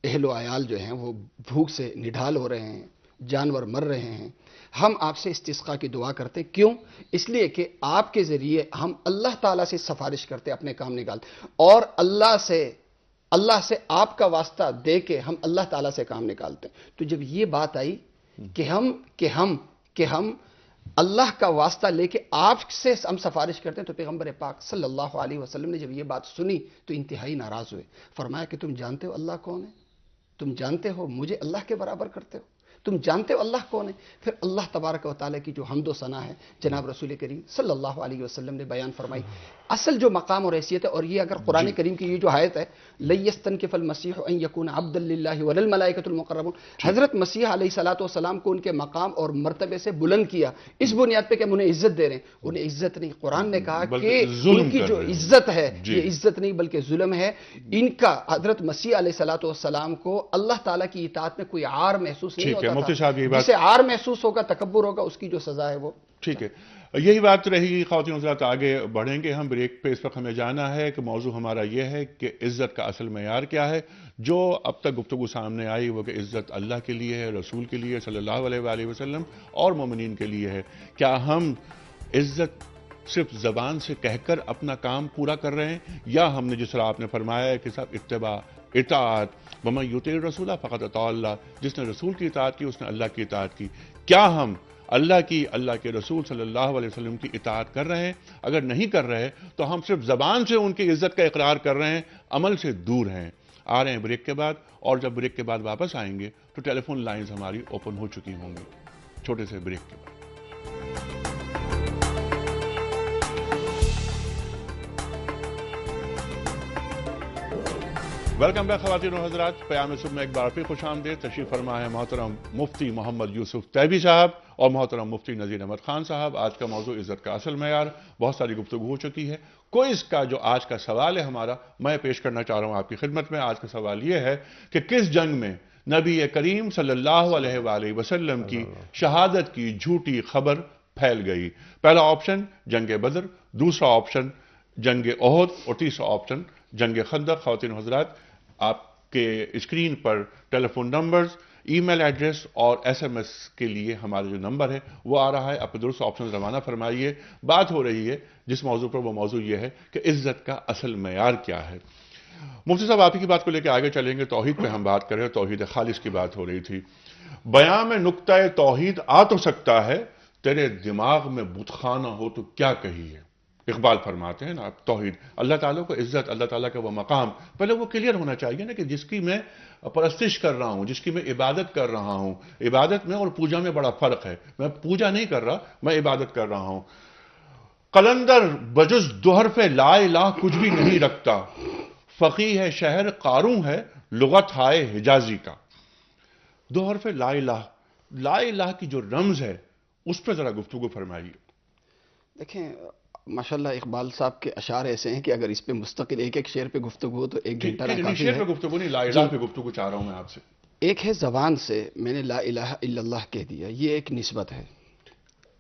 اہل و عیال جو ہیں وہ بھوک سے نڈھال ہو رہے ہیں، جانور مر رہے ہیں، ہم آپ سے استسقاء کی دعا کرتے. کیوں؟ اس لیے کہ آپ کے ذریعے ہم اللہ تعالیٰ سے سفارش کرتے، اپنے کام نکالتے، اور اللہ سے آپ کا واسطہ دے کے ہم اللہ تعالیٰ سے کام نکالتے. تو جب یہ بات آئی کہ ہم اللہ کا واسطہ لے کے آپ سے ہم سفارش کرتے ہیں، تو پیغمبر پاک صلی اللہ علیہ وسلم نے جب یہ بات سنی تو انتہائی ناراض ہوئے. فرمایا کہ تم جانتے ہو اللہ کون ہے؟ تم جانتے ہو مجھے اللہ کے برابر کرتے ہو؟ تم جانتے ہو اللہ کون ہے؟ پھر اللہ تبارک و تعالیٰ کی جو حمد و ثنا ہے جناب رسول کریم صلی اللہ علیہ وسلم نے بیان فرمائی. اصل جو مقام اور حیثیت ہے، اور یہ اگر قرآن کریم کی یہ جو آیت ہے لَيَسْتَنْكِفَ الْمَسِيحُ أَن يَكُونَ عَبْدًا لِلَّهِ وَلِلْمَلَائِكَةُ الْمُقَرَّبُونَ، حضرت مسیح علیہ الصلوۃ والسلام کو ان کے مقام اور مرتبے سے بلند کیا اس بنیاد پہ کہ ہم انہیں عزت دے رہے ہیں. انہیں عزت نہیں، قرآن نے کہا کہ ان کی جو عزت ہے یہ عزت نہیں بلکہ ظلم ہے. ان کا حضرت مسیح علیہ الصلوۃ والسلام کو اللہ تعالیٰ کی اطاعت میں کوئی عار محسوس نہیں ہوتا تھا. جسے عار محسوس ہوگا، تکبر ہوگا، اس کی جو سزا ہے وہ. ٹھیک ہے. یہی بات رہی. خواتین حضرات آگے بڑھیں گے ہم، بریک پہ اس وقت ہمیں جانا ہے کہ موضوع ہمارا یہ ہے کہ عزت کا اصل معیار کیا ہے. جو اب تک گفتگو سامنے آئی وہ کہ عزت اللہ کے لیے ہے، رسول کے لیے صلی اللہ علیہ وآلہ وسلم اور مومنین کے لیے ہے. کیا ہم عزت صرف زبان سے کہہ کر اپنا کام پورا کر رہے ہیں، یا ہم نے جس طرح آپ نے فرمایا ہے کہ صاحب اتباع، اطاعت، وَمَن يُطِعِ الرَّسُولَ فَقَدْ أَطَاعَ اللَّهَ، جس نے رسول کی اطاعت کی اس نے اللہ کی اطاعت کی. کیا ہم اللہ کے رسول صلی اللہ علیہ وسلم کی اطاعت کر رہے ہیں؟ اگر نہیں کر رہے تو ہم صرف زبان سے ان کی عزت کا اقرار کر رہے ہیں، عمل سے دور ہیں. آ رہے ہیں بریک کے بعد، اور جب بریک کے بعد واپس آئیں گے تو ٹیلی فون لائنز ہماری اوپن ہو چکی ہوں گی. چھوٹے سے بریک کے بعد. ویلکم بیک خواتین و حضرات، پیام صبح میں ایک بار پھر خوش آمدید. تشریف فرما ہے محترم مفتی محمد یوسف تیبی صاحب اور محترم مفتی نذیر احمد خان صاحب. آج کا موضوع عزت کا اصل معیار. بہت ساری گفتگو ہو چکی ہے. کوئز کا جو آج کا سوال ہے ہمارا، میں پیش کرنا چاہ رہا ہوں آپ کی خدمت میں. آج کا سوال یہ ہے کہ کس جنگ میں نبی کریم صلی اللہ علیہ وآلہ وسلم کی شہادت کی جھوٹی خبر پھیل گئی؟ پہلا آپشن جنگ بدر، دوسرا آپشن جنگ احد اور تیسرا آپشن جنگ خندق. خواتین و حضرات، آپ کے اسکرین پر ٹیلی فون نمبرز، ای میل ایڈریس اور ایس ایم ایس کے لیے ہمارا جو نمبر ہے وہ آ رہا ہے. اپنے درست آپشن روانہ فرمائیے. بات ہو رہی ہے جس موضوع پر، وہ موضوع یہ ہے کہ عزت کا اصل معیار کیا ہے. مفتی صاحب، آپ ہی کی بات کو لے کے آگے چلیں گے. توحید پہ ہم بات کر رہے ہیں، توحید خالص کی بات ہو رہی تھی. بیان میں نقطہ توحید آ تو سکتا ہے، تیرے دماغ میں بت خانہ ہو تو کیا کہیے. اقبال فرماتے ہیں نا، توحید اللہ تعالیٰ کو عزت، اللہ تعالیٰ کا وہ مقام، پہلے وہ کلیئر ہونا چاہیے نا کہ جس کی میں پرستش کر رہا ہوں، جس کی میں عبادت کر رہا ہوں. عبادت میں اور پوجا میں بڑا فرق ہے. میں پوجا نہیں کر رہا، میں عبادت کر رہا ہوں. قلندر بجز دو حرف لا الہ کچھ بھی نہیں رکھتا، فقیہ ہے شہر قاروں ہے لغت ہائے حجازی کا. دو حرف لا الہ، لا الہ کی جو رمز ہے اس پہ ذرا گفتگو فرمائیے. دیکھیں، ماشاءاللہ اقبال صاحب کے اشعار ایسے ہیں کہ اگر اس پہ مستقل ایک ایک شعر پہ گفتگو ہو تو ایک گھنٹہ کافی شعر ہے. پہ گفتگو نہیں، لا الہ پہ گفتگو چاہ رہا ہوں میں آپ سے. ایک ہے زبان سے میں نے لا الہ الا اللہ کہہ دیا، یہ ایک نسبت ہے.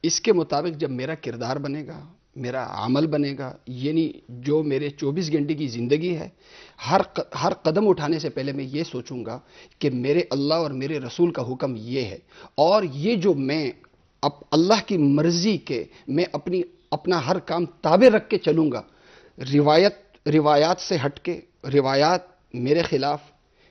اس کے مطابق جب میرا کردار بنے گا، میرا عمل بنے گا، یعنی جو میرے 24 گھنٹے کی زندگی ہے، ہر قدم اٹھانے سے پہلے میں یہ سوچوں گا کہ میرے اللہ اور میرے رسول کا حکم یہ ہے، اور یہ جو میں اللہ کی مرضی کے میں اپنا ہر کام تابع رکھ کے چلوں گا. روایات سے ہٹ کے، روایات میرے خلاف،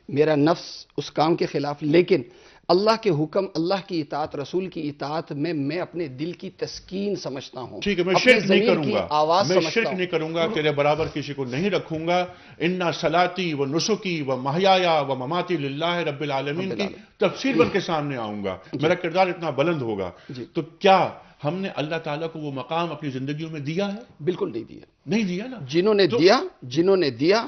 میرا نفس اس کام کے خلاف، لیکن اللہ کے حکم، اللہ کی اطاعت، رسول کی اطاعت میں اپنے دل کی تسکین سمجھتا ہوں. ٹھیک ہے، میں شرک نہیں کروں گا، میں شرک نہیں کروں گا، تیرے برابر کسی کو نہیں رکھوں گا. انا صلاتی و نسکی و محیایا و مماتی للہ رب العالمین کی تفسیر بن کے سامنے آؤں گا. میرا کردار اتنا بلند ہوگا. تو کیا ہم نے اللہ تعالیٰ کو وہ مقام اپنی زندگیوں میں دیا ہے؟ بالکل نہیں دیا. نہیں دیا نا. جنہوں نے دیا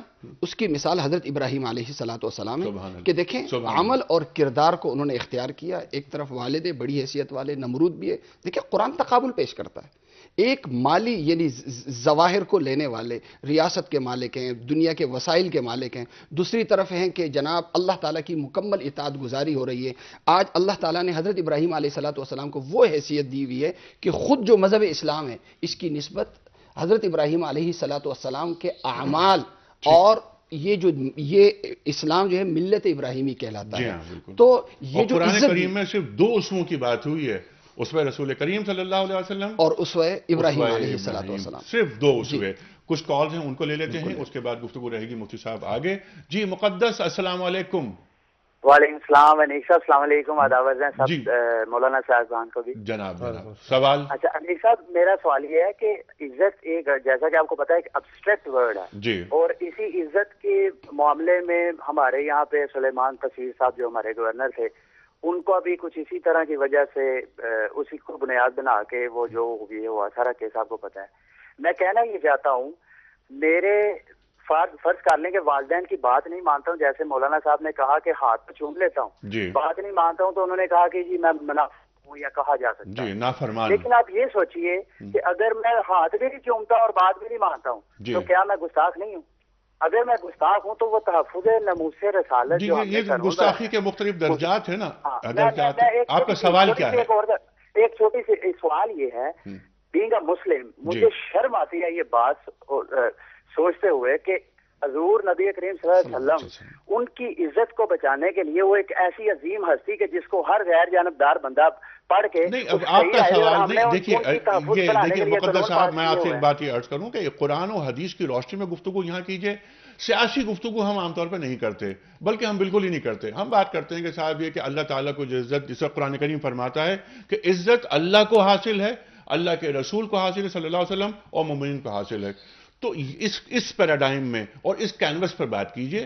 اس کی مثال حضرت ابراہیم علیہ السلام ہے کہ دیکھیں عمل اور کردار کو انہوں نے اختیار کیا. ایک طرف والد بڑی حیثیت والے نمرود بھی ہے. دیکھیں قرآن تقابل پیش کرتا ہے. ایک مالی یعنی ظواہر کو لینے والے ریاست کے مالک ہیں، دنیا کے وسائل کے مالک ہیں. دوسری طرف ہیں کہ جناب اللہ تعالیٰ کی مکمل اطاعت گزاری ہو رہی ہے. آج اللہ تعالیٰ نے حضرت ابراہیم علیہ السلام کو وہ حیثیت دی ہوئی ہے کہ خود جو مذہب اسلام ہے اس کی نسبت حضرت ابراہیم علیہ السلام کے اعمال اور یہ اسلام جو ہے ملت ابراہیمی کہلاتا ہے. تو یہ جو قرآن کریم میں صرف 2 اسووں کی بات ہوئی ہے، اسوہ رسول کریم صلی اللہ علیہ وسلم اور اسوہ ابراہیم علیہ السلام. صرف 2 اسوے. کچھ کالز ہیں ان کو لے لیتے ہیں، اس کے بعد گفتگو رہے گی مفتی صاحب آگے. جی مقدس، السلام علیکم. وعلیکم السلام انیسا، السلام علیکم. آداب ہیں سب مولانا صاحبان کو بھی. جناب سوال. اچھا انیس صاحب، میرا سوال یہ ہے کہ عزت ایک، جیسا کہ آپ کو پتا ہے، ایک ابسٹریکٹ ورڈ ہے جی، اور اسی عزت کے معاملے میں ہمارے یہاں پہ سلیمان تفسیر صاحب جو ہمارے گورنر تھے، ان کو ابھی کچھ اسی طرح کی وجہ سے اسی کو بنیاد بنا کے وہ جو یہ ہوا سارا کیس آپ کو پتا ہے. میں کہنا یہ چاہتا ہوں، میرے فرض کر لیں کہ والدین کی بات نہیں مانتا ہوں، جیسے مولانا صاحب نے کہا کہ ہاتھ چوم لیتا ہوں، بات نہیں مانتا ہوں، تو انہوں نے کہا کہ جی میں منافق ہوں یا کہا جا سکتا ہے نافرمان. لیکن آپ یہ سوچئے کہ اگر میں ہاتھ بھی نہیں چومتا اور بات بھی نہیں مانتا ہوں تو کیا میں گستاخ نہیں ہوں؟ اگر میں گستاخ ہوں تو وہ تحفظ ناموس رسالت جو یہ گستاخی کے مختلف درجات ہیں نا. آپ کا سوال کیا ہے؟ ایک چھوٹی سی سوال یہ ہے، بینگ اے مسلم مجھے شرم آتی ہے یہ بات سوچتے ہوئے کہ حضور نبی کریم صلی اللہ علیہ وسلم ان کی عزت کو بچانے کے لیے وہ ایک ایسی عظیم ہستی کہ جس کو ہر غیر جانبدار بندہ پڑھ کے. نہیں، اب آپ کا سوال دیکھیے مقدس صاحب، میں آپ سے ایک بات یہ عرض کروں کہ قرآن و حدیث کی روشنی میں گفتگو یہاں کیجئے. سیاسی گفتگو ہم عام طور پہ نہیں کرتے، بلکہ ہم بالکل ہی نہیں کرتے. ہم بات کرتے ہیں کہ صاحب یہ کہ اللہ تعالیٰ کو جو عزت، جسے قرآن کریم فرماتا ہے کہ عزت اللہ کو حاصل ہے، اللہ کے رسول کو حاصل ہے صلی اللہ علیہ وسلم، اور مومنین کو حاصل ہے. تو اس پیراڈائم میں اور اس کینوس پر بات کیجئے.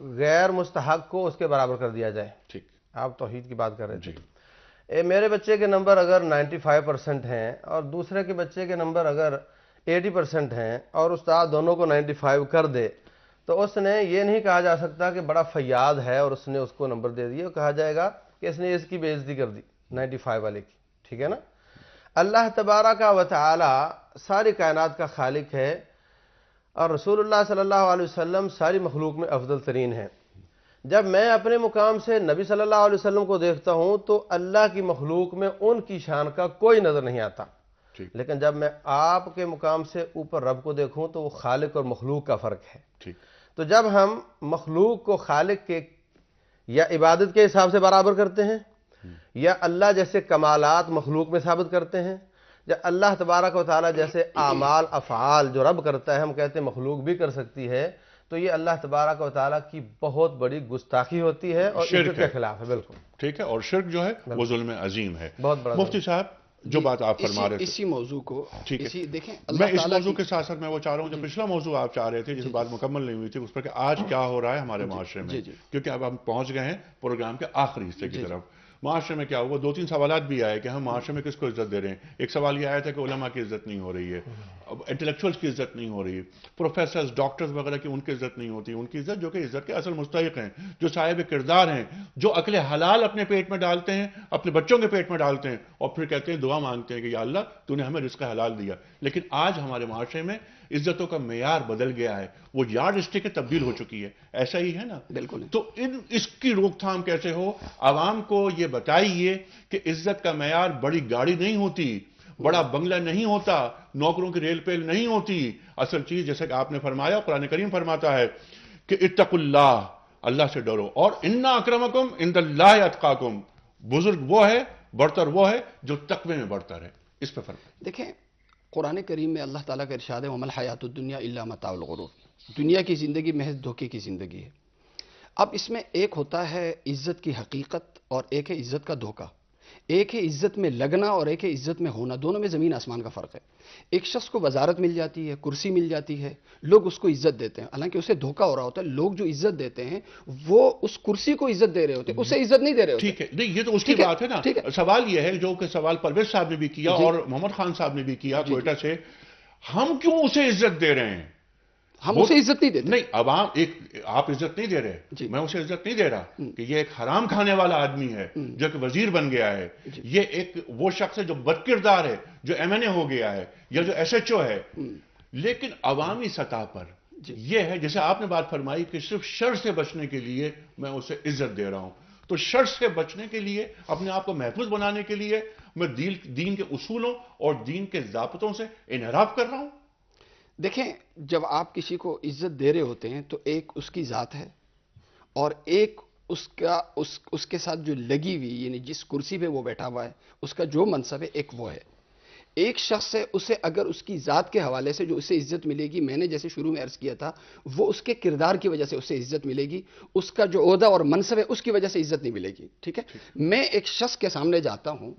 غیر مستحق کو اس کے برابر کر دیا جائے. ٹھیک. آپ توحید کی بات کر رہے تھے. میرے بچے کے نمبر اگر 95% ہیں اور دوسرے کے بچے کے نمبر اگر 80% ہیں اور استاد دونوں کو 95 کر دے تو اس نے یہ نہیں کہا جا سکتا کہ بڑا فیاض ہے اور اس نے اس کو نمبر دے دیا. کہا جائے گا کہ اس نے اس کی بے عزتی کر دی 95 والے کی. ٹھیک ہے نا. اللہ تبارک و تعالی ساری کائنات کا خالق ہے اور رسول اللہ صلی اللہ علیہ وسلم ساری مخلوق میں افضل ترین ہے. جب میں اپنے مقام سے نبی صلی اللہ علیہ وسلم کو دیکھتا ہوں تو اللہ کی مخلوق میں ان کی شان کا کوئی نظر نہیں آتا. لیکن جب میں آپ کے مقام سے اوپر رب کو دیکھوں تو وہ خالق اور مخلوق کا فرق ہے. تو جب ہم مخلوق کو خالق کے یا عبادت کے حساب سے برابر کرتے ہیں یا اللہ جیسے کمالات مخلوق میں ثابت کرتے ہیں یا اللہ تبارک و تعالی جیسے اعمال افعال جو رب کرتا ہے ہم کہتے ہیں مخلوق بھی کر سکتی ہے, تو یہ اللہ تبارک و تعالی کی بہت بڑی گستاخی ہوتی ہے اور شرک کے خلاف ہے. بالکل ٹھیک ہے. اور شرک جو ہے وہ ظلم عظیم ہے. بہت بڑا. مفتی صاحب جو بات آپ فرما رہے تھے اسی موضوع کو دیکھیں, میں اس موضوع کے ساتھ ساتھ میں وہ چاہ رہا ہوں جو پچھلا موضوع آپ چاہ رہے تھے جس بات مکمل نہیں ہوئی تھی اس پر کہ آج کیا ہو رہا ہے ہمارے معاشرے میں, کیونکہ اب ہم پہنچ گئے ہیں پروگرام کے آخری حصے کی طرف. معاشرے میں کیا ہوا, 2-3 سوالات بھی آئے کہ ہم معاشرے میں کس کو عزت دے رہے ہیں. ایک سوال یہ آیا تھا کہ علماء کی عزت نہیں ہو رہی ہے, انٹلیکچوئلز کی عزت نہیں ہو رہی, پروفیسرز ڈاکٹرز وغیرہ کی ان کی عزت نہیں ہوتی. ان کی عزت جو کہ عزت کے اصل مستحق ہیں, جو صاحب کردار ہیں, جو عقل حلال اپنے پیٹ میں ڈالتے ہیں, اپنے بچوں کے پیٹ میں ڈالتے ہیں اور پھر کہتے ہیں دعا مانگتے ہیں کہ یا اللہ تو نے ہمیں رزق حلال دیا. لیکن آج ہمارے معاشرے میں عزتوں کا معیار بدل گیا ہے, وہ یارڈ اسٹک تبدیل ہو چکی ہے. ایسا ہی ہے نا؟ بالکل. تو اس کی روک تھام کیسے ہو؟ عوام کو یہ بتائیے کہ عزت کا معیار بڑی گاڑی نہیں ہوتی, بڑا بنگلہ نہیں ہوتا, نوکروں کی ریل پیل نہیں ہوتی. اصل چیز جیسے کہ آپ نے فرمایا, قرآن کریم فرماتا ہے کہ اتقوا اللہ, اللہ سے ڈرو, اور ان اکرمکم عند اللہ اتقاکم, بزرگ وہ ہے, برتر وہ ہے جو تقوی میں برتر ہے. اس پہ فرق. دیکھیں قرآن کریم میں اللہ تعالیٰ کا ارشاد ہے وَمَا الْحَيَاةُ الدُّنْيَا إِلَّا مَتَاعُ الْغُرُورِ, دنیا کی زندگی محض دھوکے کی زندگی ہے. اب اس میں ایک ہوتا ہے عزت کی حقیقت اور ایک ہے عزت کا دھوکہ. ایک ہے عزت میں لگنا اور ایک ہے عزت میں ہونا, دونوں میں زمین آسمان کا فرق ہے. ایک شخص کو وزارت مل جاتی ہے, کرسی مل جاتی ہے, لوگ اس کو عزت دیتے ہیں, حالانکہ اسے دھوکہ ہو رہا ہوتا ہے. لوگ جو عزت دیتے ہیں وہ اس کرسی کو عزت دے رہے ہوتے ہیں, اسے عزت نہیں دے رہے ہوتے. ٹھیک ہے, نہیں یہ تو اس کی بات ہے نا. سوال یہ ہے جو کہ سوال پرویز صاحب نے بھی کیا اور محمد خان صاحب نے بھی کیا کوئٹہ سے, ہم کیوں اسے عزت دے رہے ہیں؟ ہم اسے عزت نہیں دیتے. نہیں, عوام آپ عزت نہیں دے رہے, میں اسے عزت نہیں دے رہا کہ یہ ایک حرام کھانے والا آدمی ہے جو کہ وزیر بن گیا ہے, یہ ایک وہ شخص ہے جو بد کردار ہے جو MNA ہو گیا ہے یا جو SHO ہے. لیکن عوامی سطح پر یہ ہے جیسے آپ نے بات فرمائی کہ صرف شر سے بچنے کے لیے میں اسے عزت دے رہا ہوں. تو شر سے بچنے کے لیے, اپنے آپ کو محفوظ بنانے کے لیے میں دین کے اصولوں اور دین کے ضابطوں سے انحراف کر رہا ہوں. دیکھیں جب آپ کسی کو عزت دے رہے ہوتے ہیں تو ایک اس کی ذات ہے اور ایک اس کے ساتھ جو لگی ہوئی, یعنی جس کرسی پہ وہ بیٹھا ہوا ہے اس کا جو منصب ہے, ایک وہ ہے. ایک شخص ہے, اسے اگر اس کی ذات کے حوالے سے جو اسے عزت ملے گی, میں نے جیسے شروع میں عرض کیا تھا, وہ اس کے کردار کی وجہ سے اسے عزت ملے گی, اس کا جو عہدہ اور منصب ہے اس کی وجہ سے عزت نہیں ملے گی. ٹھیک ہے. میں ایک شخص کے سامنے جاتا ہوں,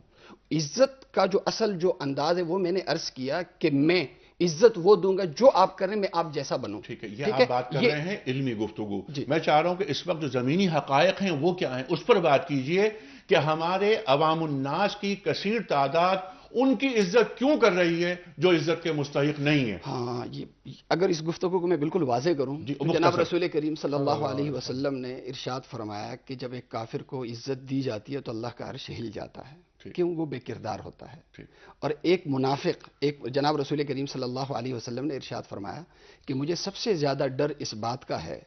عزت کا جو اصل جو انداز ہے وہ میں نے عرض کیا کہ میں عزت وہ دوں گا جو آپ کریں, میں آپ جیسا بنوں. ٹھیک ہے, یہ آپ بات کر رہے ہیں علمی گفتگو. میں چاہ رہا ہوں کہ اس وقت جو زمینی حقائق ہیں وہ کیا ہیں اس پر بات کیجئے کہ ہمارے عوام الناس کی کثیر تعداد ان کی عزت کیوں کر رہی ہے جو عزت کے مستحق نہیں ہے. ہاں, اگر اس گفتگو کو میں بالکل واضح کروں, جناب رسول کریم صلی اللہ علیہ وسلم نے ارشاد فرمایا کہ جب ایک کافر کو عزت دی جاتی ہے تو اللہ کا عرش ہل جاتا ہے, کیوں؟ وہ بے کردار ہوتا ہے. اور ایک منافق, جناب رسول کریم صلی اللہ علیہ وسلم نے ارشاد فرمایا کہ مجھے سب سے زیادہ ڈر اس بات کا ہے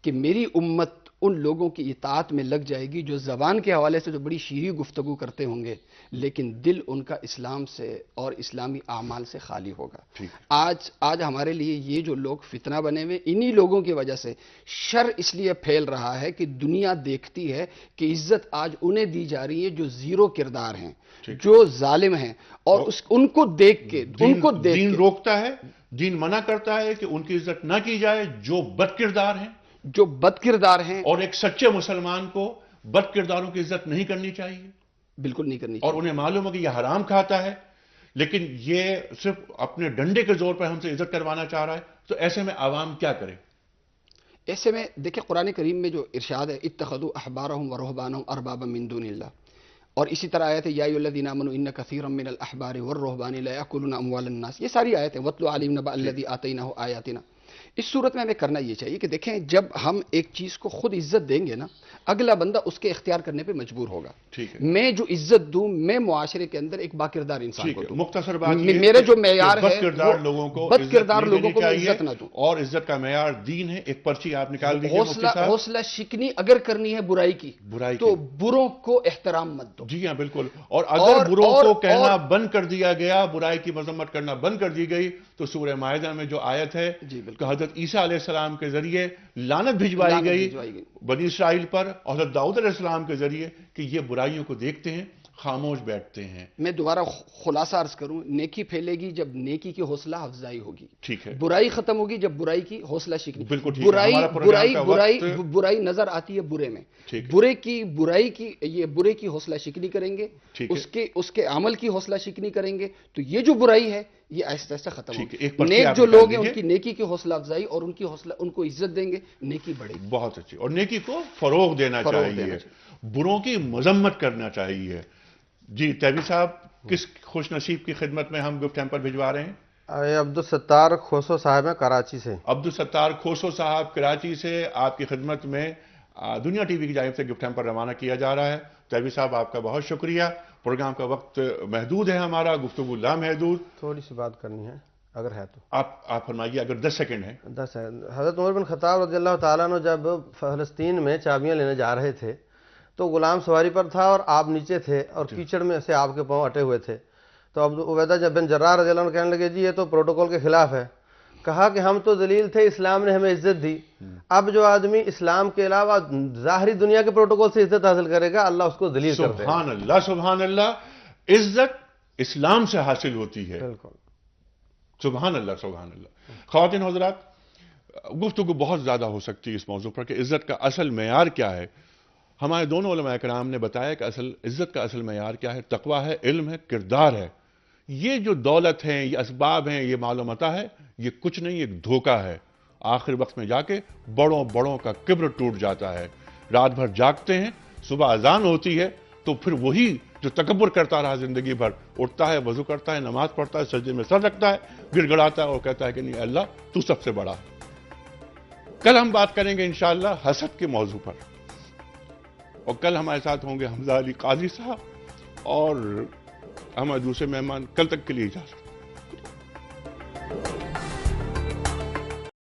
کہ میری امت ان لوگوں کی اطاعت میں لگ جائے گی جو زبان کے حوالے سے تو بڑی شیریں گفتگو کرتے ہوں گے لیکن دل ان کا اسلام سے اور اسلامی اعمال سے خالی ہوگا. آج ہمارے لیے یہ جو لوگ فتنہ بنے ہوئے, انہی لوگوں کی وجہ سے شر اس لیے پھیل رہا ہے کہ دنیا دیکھتی ہے کہ عزت آج انہیں دی جا رہی ہے جو زیرو کردار ہیں, جو ظالم ہیں, اور ان کو دیکھ کے دین روکتا ہے, دین منع کرتا ہے کہ ان کی عزت نہ کی جائے جو بد کردار ہیں, جو بد کردار ہیں. اور ایک سچے مسلمان کو بد کرداروں کی عزت نہیں کرنی چاہیے, بالکل نہیں کرنی چاہیے. اور انہیں معلوم ہے کہ یہ حرام کھاتا ہے لیکن یہ صرف اپنے ڈنڈے کے زور پر ہم سے عزت کروانا چاہ رہا ہے, تو ایسے میں عوام کیا کرے؟ ایسے میں دیکھیں قرآن کریم میں جو ارشاد ہے اتخذوا احبارهم ورهبانهم اربابا من دون اللہ، اور اسی طرح آیت ہے یا ایھا الذین آمنوا ان کثیرا من الاحبار والرهبان لا یاکلون اموال الناس، یہ ساری آیتیں واتلو علیہم نبأ الذی آتیناہ آیاتنا. اس صورت میں ہمیں کرنا یہ چاہیے کہ دیکھیں جب ہم ایک چیز کو خود عزت دیں گے نا، اگلا بندہ اس کے اختیار کرنے پہ مجبور ہوگا. میں جو عزت دوں میں معاشرے کے اندر ایک باکردار انسان کو دوں. مختصر بات میرے جو معیار ہے بد کردار لوگوں کو عزت نہ دوں، اور عزت کا معیار دین ہے. ایک پرچی آپ نکال دیجیے. حوصلہ شکنی اگر کرنی ہے برائی کی تو بروں کو احترام مت دو. جی ہاں بالکل. اور اگر بروں کو کہنا بند کر دیا گیا، برائی کی مذمت کرنا بند کر دی گئی، تو سورہ مائدہ میں جو آیت ہے کہ حضرت عیسیٰ علیہ السلام کے ذریعے لعنت بھجوائی گئی بنی اسرائیل پر، اور حضرت داؤد علیہ السلام کے ذریعے کہ یہ برائیوں کو دیکھتے ہیں خاموش بیٹھتے ہیں. میں دوبارہ خلاصہ عرض کروں، نیکی پھیلے گی جب نیکی کی حوصلہ افزائی ہوگی. ٹھیک ہے. برائی ختم ہوگی جب برائی کی حوصلہ شکنی. بالکل ٹھیک ہے. برائی نظر آتی ہے برے میں. برائی کی یہ برے کی حوصلہ شکنی کریں گے، اس کے عمل کی حوصلہ شکنی کریں گے، تو یہ جو برائی ہے یہ آہستہ آہستہ ختم ہوگی. نیک جو لوگ ہیں ان کی نیکی کی حوصلہ افزائی اور ان کو عزت دیں گے، نیکی بڑھے گی. بہت اچھی. اور نیکی کو فروغ دینا چاہیے، بروں کی مذمت کرنا چاہیے. جی تیبی صاحب، کس خوش نصیب کی خدمت میں ہم گفٹ ہیمپر بھجوا رہے ہیں؟ عبدالستار کھوسو صاحب ہیں کراچی سے. عبدالستار کھوسو صاحب کراچی سے آپ کی خدمت میں دنیا ٹی وی کی جانب سے گفٹ ہیمپر روانہ کیا جا رہا ہے. تیبی صاحب آپ کا بہت شکریہ. پروگرام کا وقت محدود ہے ہمارا، گفتگو لامحدود. تھوڑی سی بات کرنی ہے اگر ہے تو آپ فرمائیے، اگر 10 سیکنڈ ہیں. 10 ہے. حضرت عمر بن خطاب رضی اللہ تعالیٰ عنہ جب فلسطین میں چابیاں لینے جا رہے تھے تو غلام سواری پر تھا اور آپ نیچے تھے اور کیچڑ میں سے آپ کے پاؤں اٹے ہوئے تھے. تو عبیدہ بن جراح رضی اللہ عنہ کہنے لگے جی یہ تو پروٹوکول کے خلاف ہے. کہا کہ ہم تو ذلیل تھے، اسلام نے ہمیں عزت دی. اب جو آدمی اسلام کے علاوہ ظاہری دنیا کے پروٹوکول سے عزت حاصل کرے گا اللہ اس کو ذلیل کر دے گا. سبحان اللہ سبحان اللہ. عزت اسلام سے حاصل ہوتی ہے. بالکل. سبحان اللہ سبحان اللہ. خواتین حضرات، گفتگو بہت زیادہ ہو سکتی ہے اس موضوع پر کہ عزت کا اصل معیار کیا ہے. ہمارے دونوں علماء کرام نے بتایا کہ عزت کا اصل معیار کیا ہے. تقویٰ ہے، علم ہے، کردار ہے. یہ جو دولت ہیں، یہ اسباب ہیں، یہ معلومات ہے، یہ کچھ نہیں، ایک دھوکہ ہے. آخر وقت میں جا کے بڑوں کا کبر ٹوٹ جاتا ہے. رات بھر جاگتے ہیں، صبح اذان ہوتی ہے تو پھر وہی جو تکبر کرتا رہا زندگی بھر، اٹھتا ہے، وضو کرتا ہے، نماز پڑھتا ہے، سجدے میں سر رکھتا ہے، گڑ گڑاتا ہے اور کہتا ہے کہ نہیں اللہ تو سب سے بڑا. کل ہم بات کریں گے انشاءاللہ حسد کے موضوع پر، اور کل ہمارے ساتھ ہوں گے حمزہ علی قاضی صاحب اور ہمارے دوسرے مہمان. کل تک کے لیے اجازت.